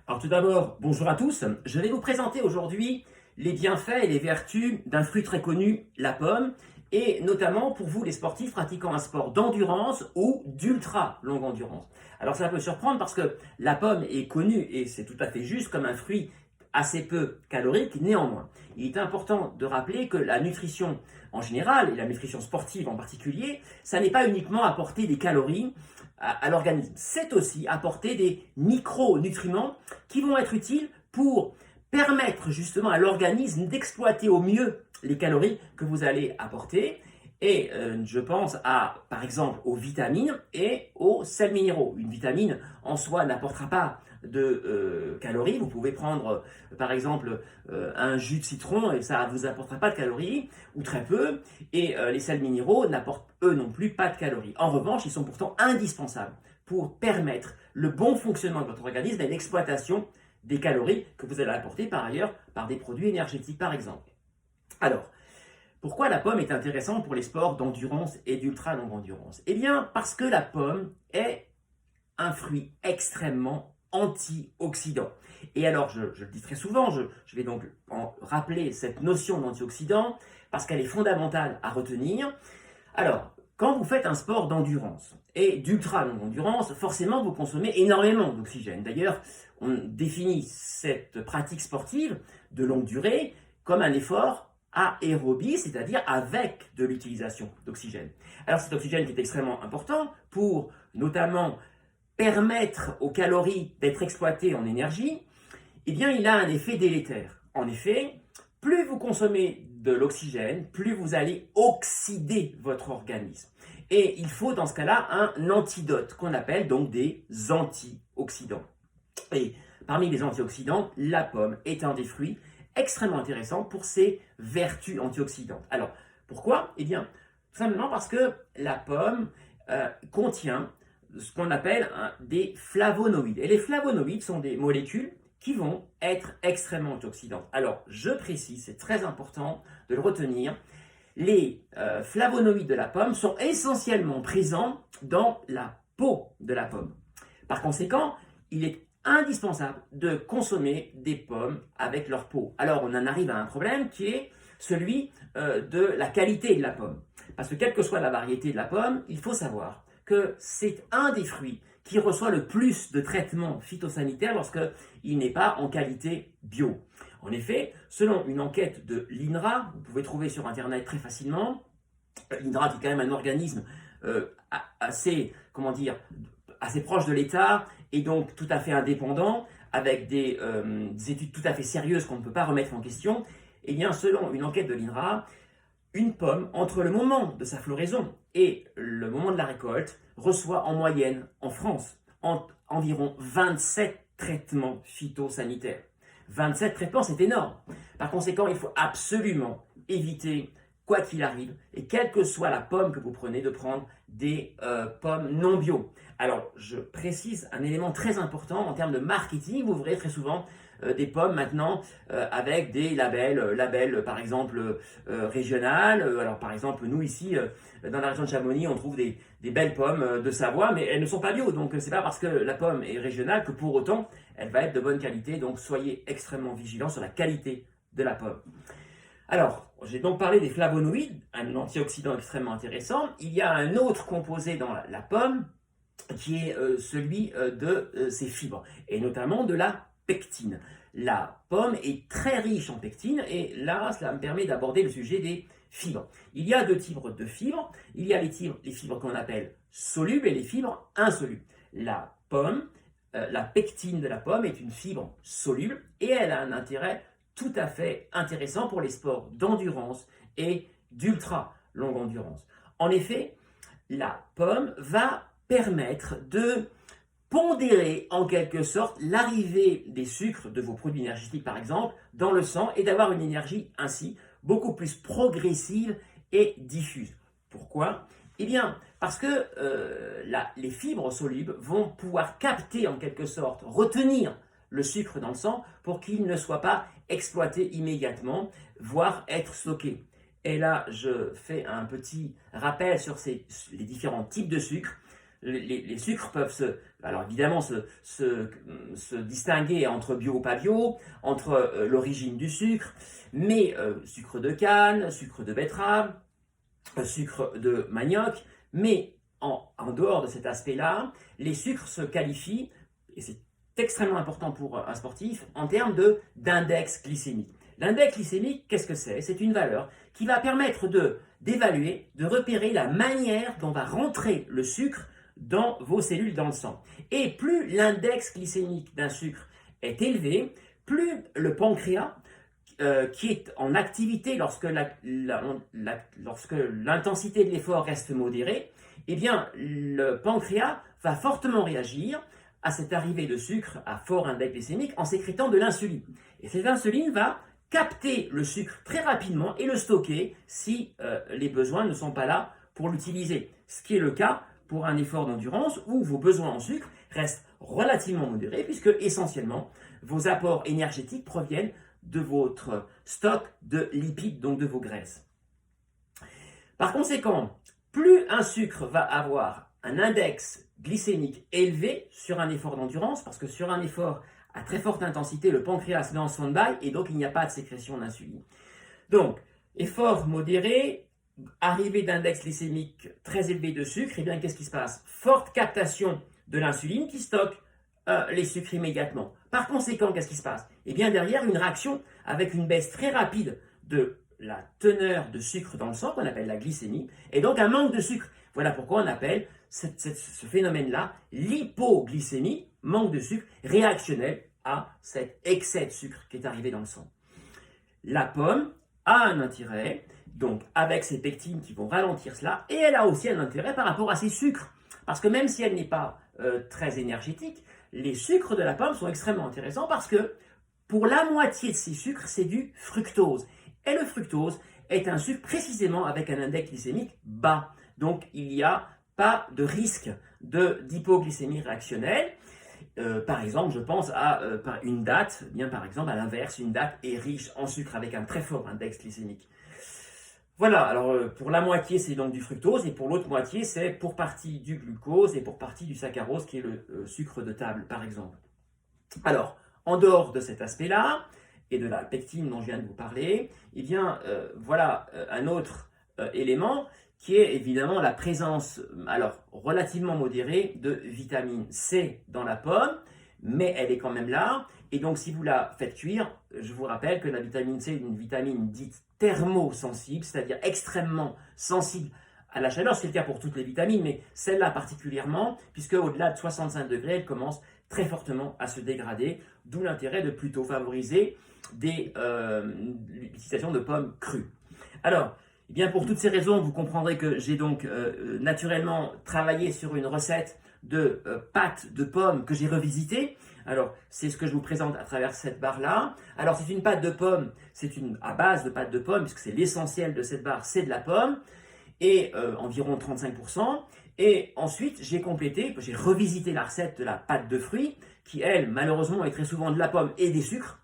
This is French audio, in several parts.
Alors tout d'abord, bonjour à tous. Je vais vous présenter aujourd'hui les bienfaits et les vertus d'un fruit très connu, la pomme, et notamment pour vous les sportifs pratiquant un sport d'endurance ou d'ultra longue endurance. Alors ça peut surprendre parce que la pomme est connue, et c'est tout à fait juste, comme un fruit assez peu calorique. Néanmoins, il est important de rappeler que la nutrition en général, et la nutrition sportive en particulier, ça n'est pas uniquement apporter des calories à l'organisme, c'est aussi apporter des micronutriments qui vont être utiles pour permettre justement à l'organisme d'exploiter au mieux les calories que vous allez apporter. Et je pense par exemple aux vitamines et aux sels minéraux. Une vitamine en soi n'apportera pas de calories. Vous pouvez prendre par exemple un jus de citron et ça ne vous apportera pas de calories, ou très peu. Et les sels minéraux n'apportent eux non plus pas de calories. En revanche, ils sont pourtant indispensables pour permettre le bon fonctionnement de votre organisme et l'exploitation des calories que vous allez apporter par ailleurs par des produits énergétiques par exemple. Alors, pourquoi la pomme est intéressante pour les sports d'endurance et d'ultra longue endurance? Eh bien, parce que la pomme est un fruit extrêmement antioxydant. Et alors, je le dis très souvent, je vais donc rappeler cette notion d'antioxydant parce qu'elle est fondamentale à retenir. Alors, quand vous faites un sport d'endurance et d'ultra longue endurance, forcément vous consommez énormément d'oxygène. D'ailleurs, on définit cette pratique sportive de longue durée comme un effort aérobie, c'est-à-dire avec de l'utilisation d'oxygène. Alors cet oxygène qui est extrêmement important pour notamment permettre aux calories d'être exploitées en énergie, eh bien il a un effet délétère. En effet, plus vous consommez de l'oxygène, plus vous allez oxyder votre organisme. Et il faut dans ce cas-là un antidote qu'on appelle donc des antioxydants. Et parmi les antioxydants, la pomme est un des fruits extrêmement intéressant pour ses vertus antioxydantes. Alors, pourquoi? Eh bien, tout simplement parce que la pomme contient ce qu'on appelle des flavonoïdes. Et les flavonoïdes sont des molécules qui vont être extrêmement antioxydantes. Alors, je précise, c'est très important de le retenir, les flavonoïdes de la pomme sont essentiellement présents dans la peau de la pomme. Par conséquent, il est indispensable de consommer des pommes avec leur peau. Alors on en arrive à un problème qui est celui de la qualité de la pomme. Parce que quelle que soit la variété de la pomme, il faut savoir que c'est un des fruits qui reçoit le plus de traitements phytosanitaires lorsqu'il n'est pas en qualité bio. En effet, selon une enquête de l'INRA, vous pouvez trouver sur internet très facilement, l'INRA qui est quand même un organisme assez, assez proche de l'État et donc tout à fait indépendant, avec des études tout à fait sérieuses qu'on ne peut pas remettre en question. Eh bien, selon une enquête de l'INRA, une pomme, entre le moment de sa floraison et le moment de la récolte, reçoit en moyenne, en France, environ 27 traitements phytosanitaires. 27 traitements, c'est énorme. Par conséquent, il faut absolument éviter, quoi qu'il arrive, et quelle que soit la pomme que vous prenez, de prendre des pommes non bio. Alors, je précise un élément très important en termes de marketing. Vous verrez très souvent des pommes maintenant avec des labels par exemple régional. Alors par exemple, nous ici, dans la région de Chamonix, on trouve des belles pommes de Savoie, mais elles ne sont pas bio. Donc c'est pas parce que la pomme est régionale que pour autant, elle va être de bonne qualité. Donc soyez extrêmement vigilants sur la qualité de la pomme. Alors, j'ai donc parlé des flavonoïdes, un antioxydant extrêmement intéressant. Il y a un autre composé dans la pomme qui est celui de ses fibres, et notamment de la pectine. La pomme est très riche en pectine, et là, cela me permet d'aborder le sujet des fibres. Il y a deux types de fibres. Il y a les fibres qu'on appelle solubles et les fibres insolubles. La pomme, la pectine de la pomme est une fibre soluble, et elle a un intérêt tout à fait intéressant pour les sports d'endurance et d'ultra longue endurance. En effet, la pomme va permettre de pondérer en quelque sorte l'arrivée des sucres de vos produits énergétiques par exemple dans le sang, et d'avoir une énergie ainsi beaucoup plus progressive et diffuse. Pourquoi? Eh bien, parce que les fibres solubles vont pouvoir capter en quelque sorte, retenir le sucre dans le sang pour qu'il ne soit pas exploité immédiatement, voire être stocké. Et là, je fais un petit rappel sur les différents types de sucre. les sucres peuvent alors évidemment se distinguer entre bio ou pas bio, entre l'origine du sucre, mais sucre de canne, sucre de betterave, sucre de manioc, mais en dehors de cet aspect-là, les sucres se qualifient, et c'est extrêmement important pour un sportif, en termes d'index glycémique. L'index glycémique, qu'est-ce que c'est? C'est une valeur qui va permettre d'évaluer, de repérer la manière dont va rentrer le sucre dans vos cellules dans le sang. Et plus l'index glycémique d'un sucre est élevé, plus le pancréas, qui est en activité lorsque l'intensité de l'effort reste modérée, eh bien, le pancréas va fortement réagir à cette arrivée de sucre à fort index glycémique en sécrétant de l'insuline. Et cette insuline va capter le sucre très rapidement et le stocker si les besoins ne sont pas là pour l'utiliser. Ce qui est le cas pour un effort d'endurance où vos besoins en sucre restent relativement modérés puisque essentiellement vos apports énergétiques proviennent de votre stock de lipides, donc de vos graisses. Par conséquent, plus un sucre va avoir un index glycémique élevé sur un effort d'endurance, parce que sur un effort à très forte intensité, le pancréas se met en stand-by et donc il n'y a pas de sécrétion d'insuline. Donc, effort modéré, arrivée d'index glycémique très élevé de sucre, et bien qu'est-ce qui se passe? Forte captation de l'insuline qui stocke les sucres immédiatement. Par conséquent, qu'est-ce qui se passe? Et bien derrière, une réaction avec une baisse très rapide de la teneur de sucre dans le sang, qu'on appelle la glycémie, et donc un manque de sucre. Voilà pourquoi on appelle ce phénomène-là l'hypoglycémie, manque de sucre, réactionnel à cet excès de sucre qui est arrivé dans le sang. La pomme a un intérêt, donc avec ses pectines qui vont ralentir cela, et elle a aussi un intérêt par rapport à ses sucres, parce que même si elle n'est pas très énergétique, les sucres de la pomme sont extrêmement intéressants parce que pour la moitié de ces sucres, c'est du fructose. Et le fructose est un sucre précisément avec un index glycémique bas. Donc il n'y a pas de risque d'hypoglycémie réactionnelle. Par exemple, je pense à une date, bien par exemple à l'inverse, une date est riche en sucre avec un très fort index glycémique. Voilà, alors pour la moitié c'est donc du fructose et pour l'autre moitié c'est pour partie du glucose et pour partie du saccharose qui est le sucre de table par exemple. Alors, en dehors de cet aspect-là et de la pectine dont je viens de vous parler, eh bien voilà un autre élément qui est évidemment la présence, alors relativement modérée, de vitamine C dans la pomme, mais elle est quand même là. Et donc si vous la faites cuire, je vous rappelle que la vitamine C est une vitamine dite thermosensible, c'est-à-dire extrêmement sensible à la chaleur. C'est le cas pour toutes les vitamines, mais celle-là particulièrement, puisque au-delà de 65 degrés, elle commence très fortement à se dégrader, d'où l'intérêt de plutôt favoriser l'utilisation de pommes crues. Alors, eh bien pour toutes ces raisons, vous comprendrez que j'ai donc naturellement travaillé sur une recette de pâte de pommes que j'ai revisitée. Alors, c'est ce que je vous présente à travers cette barre-là. Alors, c'est une pâte de pomme, à base de pâte de pomme, puisque c'est l'essentiel de cette barre, c'est de la pomme, et environ 35%. Et ensuite, j'ai revisité la recette de la pâte de fruits, qui, elle, malheureusement, est très souvent de la pomme et des sucres.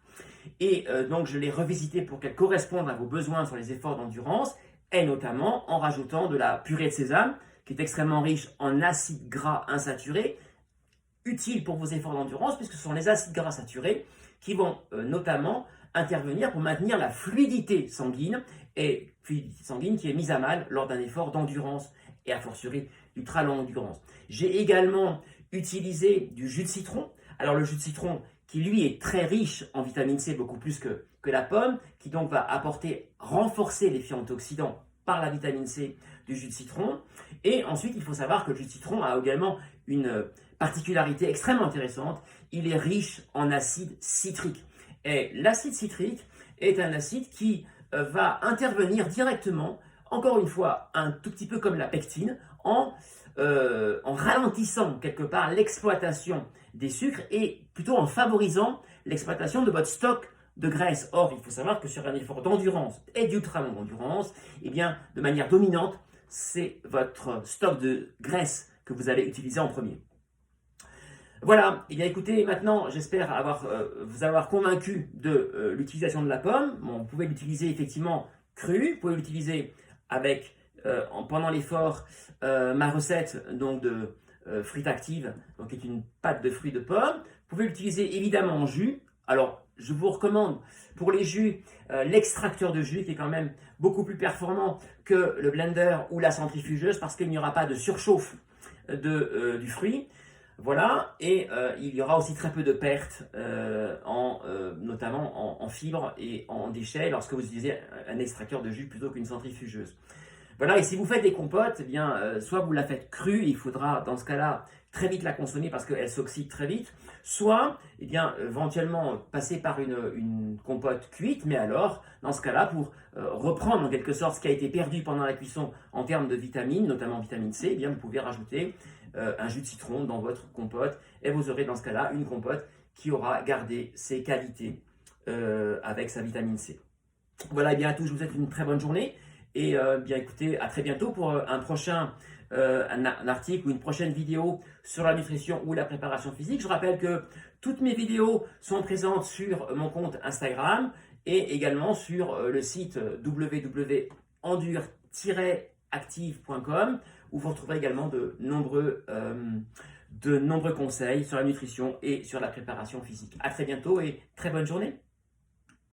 Et donc, je l'ai revisitée pour qu'elle corresponde à vos besoins sur les efforts d'endurance, et notamment en rajoutant de la purée de sésame, qui est extrêmement riche en acides gras insaturés, utile pour vos efforts d'endurance, puisque ce sont les acides gras saturés qui vont notamment intervenir pour maintenir la fluidité sanguine, et fluidité sanguine qui est mise à mal lors d'un effort d'endurance, et a fortiori d'ultra longue endurance. J'ai également utilisé du jus de citron. Alors le jus de citron qui lui est très riche en vitamine C, beaucoup plus que la pomme, qui donc va renforcer l'effet antioxydant par la vitamine C du jus de citron. Et ensuite, il faut savoir que le jus de citron a également une particularité extrêmement intéressante, il est riche en acide citrique. Et l'acide citrique est un acide qui va intervenir directement, encore une fois, un tout petit peu comme la pectine, en ralentissant quelque part l'exploitation des sucres et plutôt en favorisant l'exploitation de votre stock de graisse. Or, il faut savoir que sur un effort d'endurance et d'ultra longue endurance, eh bien, de manière dominante, c'est votre stock de graisse que vous allez utiliser en premier. Voilà, et bien écoutez, maintenant j'espère vous avoir convaincu de l'utilisation de la pomme. Bon, vous pouvez l'utiliser effectivement crue, vous pouvez l'utiliser avec, pendant l'effort, ma recette donc Fruit Active, donc qui est une pâte de fruits de pomme. Vous pouvez l'utiliser évidemment en jus. Alors, je vous recommande pour les jus l'extracteur de jus qui est quand même beaucoup plus performant que le blender ou la centrifugeuse parce qu'il n'y aura pas de surchauffe du fruit. Voilà, et il y aura aussi très peu de pertes, notamment en fibres et en déchets lorsque vous utilisez un extracteur de jus plutôt qu'une centrifugeuse. Voilà, et si vous faites des compotes, eh bien, soit vous la faites crue, il faudra dans ce cas-là très vite la consommer parce qu'elle s'oxyde très vite, soit eh bien, éventuellement passer par une compote cuite, mais alors, dans ce cas-là, pour reprendre en quelque sorte ce qui a été perdu pendant la cuisson en termes de vitamines, notamment vitamine C, eh bien, vous pouvez rajouter un jus de citron dans votre compote et vous aurez dans ce cas-là une compote qui aura gardé ses qualités avec sa vitamine C. Voilà, et bien à tous, je vous souhaite une très bonne journée. Et bien écoutez, à très bientôt pour un prochain un article ou une prochaine vidéo sur la nutrition ou la préparation physique. Je rappelle que toutes mes vidéos sont présentes sur mon compte Instagram et également sur le site www.endure-active.com où vous retrouverez également de nombreux conseils sur la nutrition et sur la préparation physique. À très bientôt et très bonne journée.